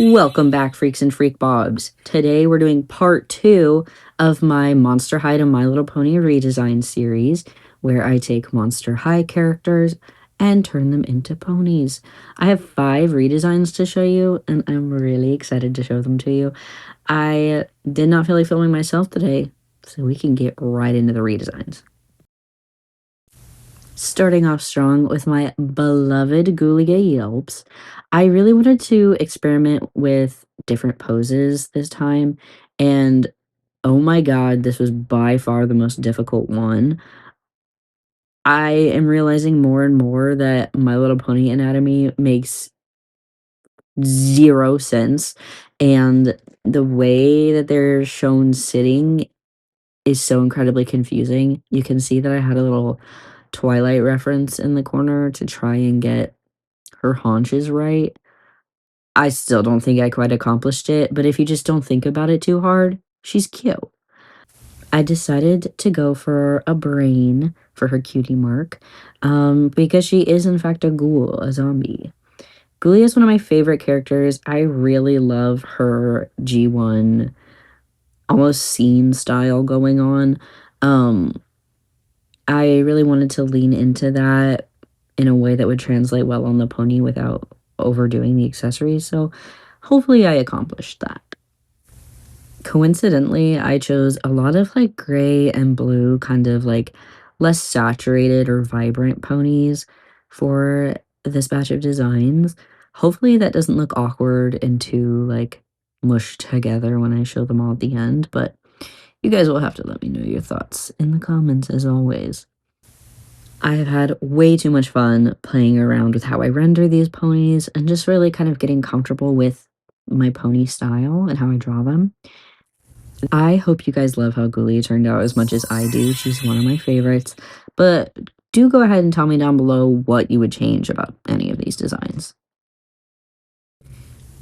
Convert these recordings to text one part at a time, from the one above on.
Welcome back, freaks and freak bobs. Today we're doing part two of my Monster High to My Little Pony redesign series, where I take Monster High characters and turn them into ponies. I have 5 redesigns to show you, and I'm really excited to show them to you. I did not feel like filming myself today, so we can get right into the redesigns. Starting off strong with my beloved Ghoulia Yelps. I really wanted to experiment with different poses this time, and oh my god, this was by far the most difficult one. I am realizing more and more that My Little Pony anatomy makes 0 sense, and the way that they're shown sitting is so incredibly confusing. You can see that I had a little Twilight reference in the corner to try and get her haunches right. I still don't think I quite accomplished it, but if you just don't think about it too hard, she's cute. I decided to go for a brain for her cutie mark, because she is in fact a ghoul, a zombie. Ghoulia is one of my favorite characters. I really love her G1 almost scene style going on. Um, I really wanted to lean into that in a way that would translate well on the pony without overdoing the accessories, so hopefully I accomplished that. Coincidentally, I chose a lot of, like, gray and blue, kind of, like, less saturated or vibrant ponies for this batch of designs. Hopefully, that doesn't look awkward and too, like, mushed together when I show them all at the end, but you guys will have to let me know your thoughts in the comments as always. I have had way too much fun playing around with how I render these ponies and just really kind of getting comfortable with my pony style and how I draw them. I hope you guys love how Ghoulia turned out as much as I do. She's one of my favorites, but do go ahead and tell me down below what you would change about any of these designs.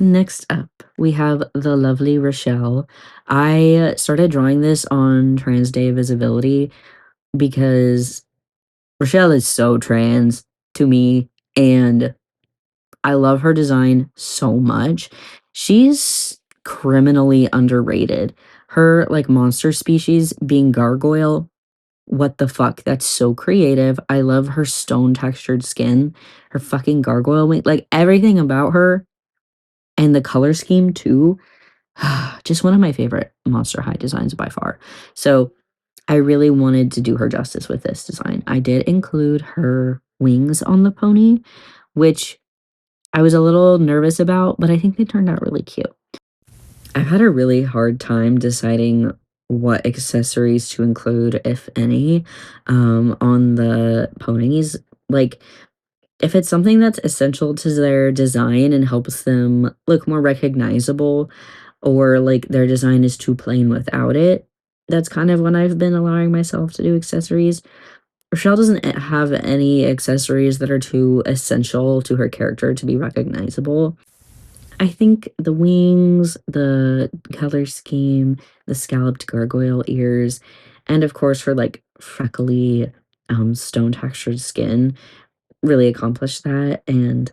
Next up, we have the lovely Rochelle. I started drawing this on Trans Day Visibility because Rochelle is so trans to me, and I love her design so much. She's criminally underrated. Her, like, monster species being gargoyle, what the fuck? That's so creative. I love her stone textured skin, her fucking gargoyle wing, like, everything about her and the color scheme too. Just one of my favorite Monster High designs by far. So I really wanted to do her justice with this design. I did include her wings on the pony, which I was a little nervous about, but I think they turned out really cute. I've had a really hard time deciding what accessories to include, if any, on the ponies. Like, if it's something that's essential to their design and helps them look more recognizable, or like their design is too plain without it, that's kind of when I've been allowing myself to do accessories. Rochelle doesn't have any accessories that are too essential to her character to be recognizable. I think the wings, the color scheme, the scalloped gargoyle ears, and of course her like freckly stone textured skin really accomplished that. And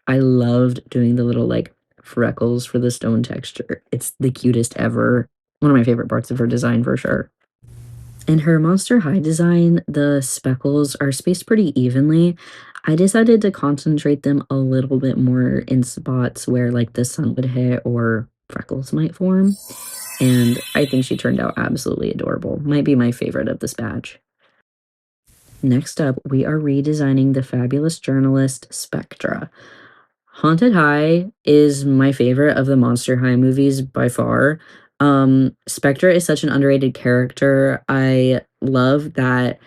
I loved doing the little like freckles for the stone texture. It's the cutest ever. One of my favorite parts of her design for sure. In her Monster High design, the speckles are spaced pretty evenly. I decided to concentrate them a little bit more in spots where like the sun would hit or freckles might form. And I think she turned out absolutely adorable. Might be my favorite of this batch. Next up, we are redesigning the fabulous journalist Spectra. Haunted High is my favorite of the Monster High movies by far. Spectra is such an underrated character. I love that,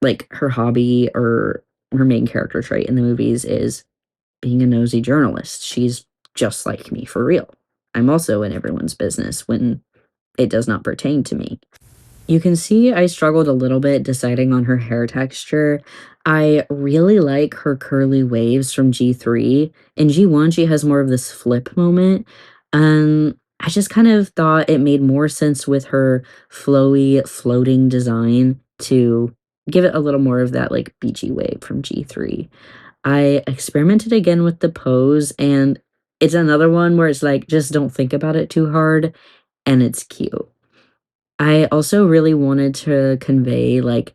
like, her hobby or her main character trait in the movies is being a nosy journalist. She's just like me for real. I'm also in everyone's business when it does not pertain to me. You can see I struggled a little bit deciding on her hair texture. I really like her curly waves from G3. In G1, she has more of this flip moment. I just kind of thought it made more sense with her flowy, floating design to give it a little more of that like beachy wave from G3. I experimented again with the pose, and It's another one where it's like, just don't think about it too hard, and it's cute. I also really wanted to convey, like,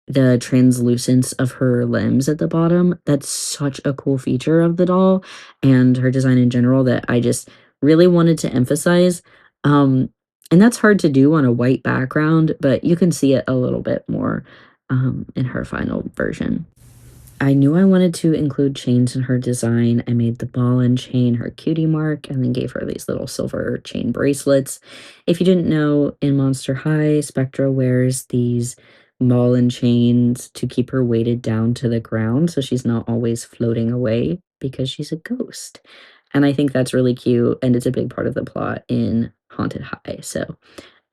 the translucence of her limbs at the bottom. That's such a cool feature of the doll and her design in general that I just really wanted to emphasize. Um, and that's hard to do on a white background, but you can see it a little bit more in her final version. I knew I wanted to include chains in her design. I made the ball and chain her cutie mark and then gave her these little silver chain bracelets. If you didn't know, in Monster High, Spectra wears these ball and chains to keep her weighted down to the ground so she's not always floating away because she's a ghost. And I think that's really cute and it's a big part of the plot in Haunted High. So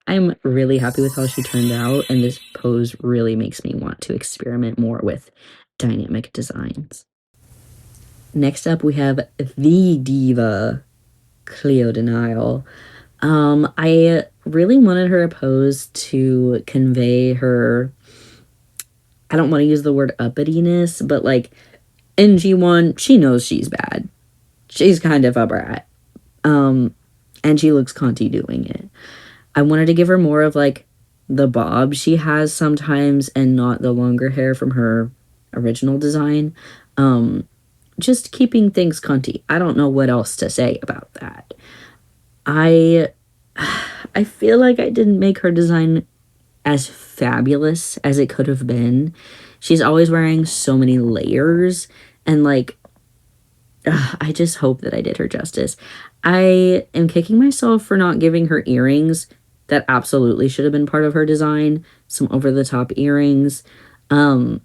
I'm really happy with how she turned out, and this pose really makes me want to experiment more with dynamic designs. Next up, we have the diva, Cleo de Nile. I really wanted her pose to convey her, I don't want to use the word uppityness, but like in G1, she knows she's bad. She's kind of a brat. Um, and she looks conty doing it. I wanted to give her more of like the bob she has sometimes and not the longer hair from her original design. Um, just keeping things cunty. I don't know what else to say about that. I I feel like I didn't make her design as fabulous as it could have been. She's always wearing so many layers and like I just hope that I did her justice. I am kicking myself for not giving her earrings that absolutely should have been part of her design, some over the top earrings. I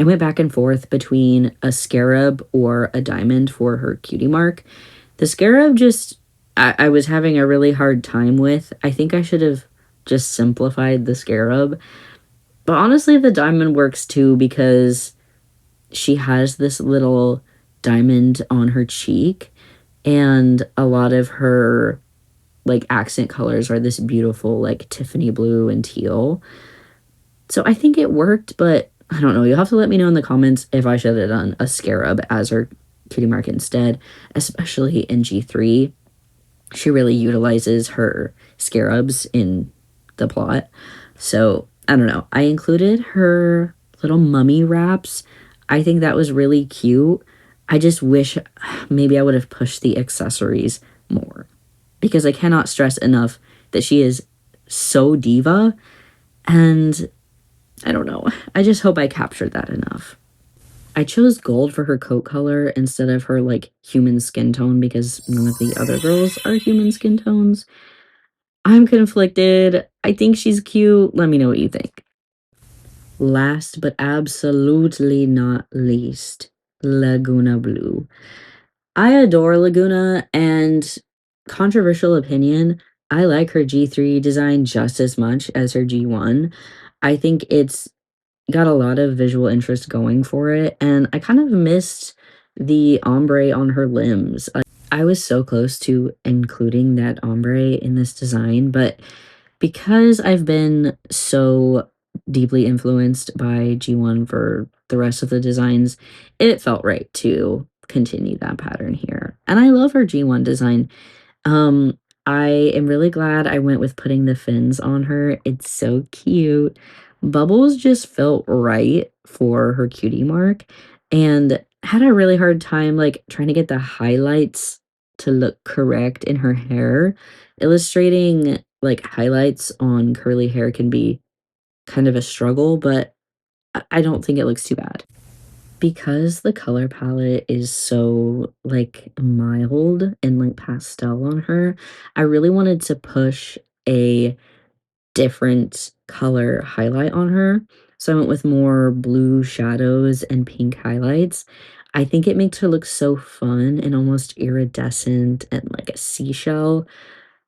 went back and forth between a scarab or a diamond for her cutie mark. The scarab just, I was having a really hard time with. I think I should have just simplified the scarab. But honestly, the diamond works too because she has this little diamond on her cheek, and a lot of her like accent colors are this beautiful like Tiffany blue and teal. So I think it worked, but I don't know. You'll have to let me know in the comments if I should have done a scarab as her cutie mark instead, especially in G3. She really utilizes her scarabs in the plot. So I don't know. I included her little mummy wraps. I think that was really cute. I just wish maybe I would have pushed the accessories more because I cannot stress enough that she is so diva, and I don't know. I just hope I captured that enough. I chose gold for her coat color instead of her like human skin tone because none of the other girls are human skin tones. I'm conflicted. I think she's cute. Let me know what you think. Last but absolutely not least, Lagoona Blue. I adore Lagoona, and controversial opinion, I like her G3 design just as much as her G1. I think it's got a lot of visual interest going for it, and I kind of missed the ombre on her limbs. I was so close to including that ombre in this design, but because I've been so deeply influenced by G1 for the rest of the designs, it felt right to continue that pattern here. And I love her G1 design. um, I am really glad I went with putting the fins on her. It's so cute. Bubbles just felt right for her cutie mark and had a really hard time like trying to get the highlights to look correct in her hair. Illustrating like highlights on curly hair can be kind of a struggle, but I don't think it looks too bad. Because the color palette is so, like, mild and, like, pastel on her, I really wanted to push a different color highlight on her, so I went with more blue shadows and pink highlights. I think it makes her look so fun and almost iridescent and like a seashell.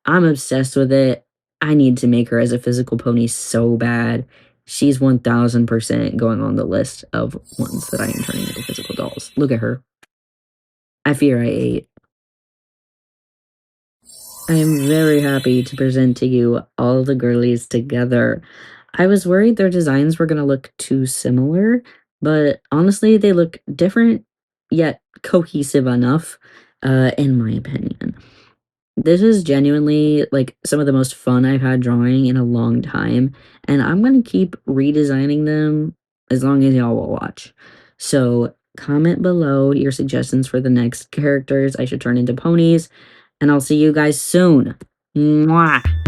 I'm obsessed with it. I need to make her as a physical pony so bad. She's 1000% going on the list of ones that I am turning into physical dolls. Look at her. I fear I ate. I am very happy to present to you all the girlies together. I was worried their designs were going to look too similar, but honestly, they look different yet cohesive enough. in my opinion. This is genuinely, like, some of the most fun I've had drawing in a long time, and I'm gonna keep redesigning them as long as y'all will watch. So, comment below your suggestions for the next characters I should turn into ponies, and I'll see you guys soon. Mwah.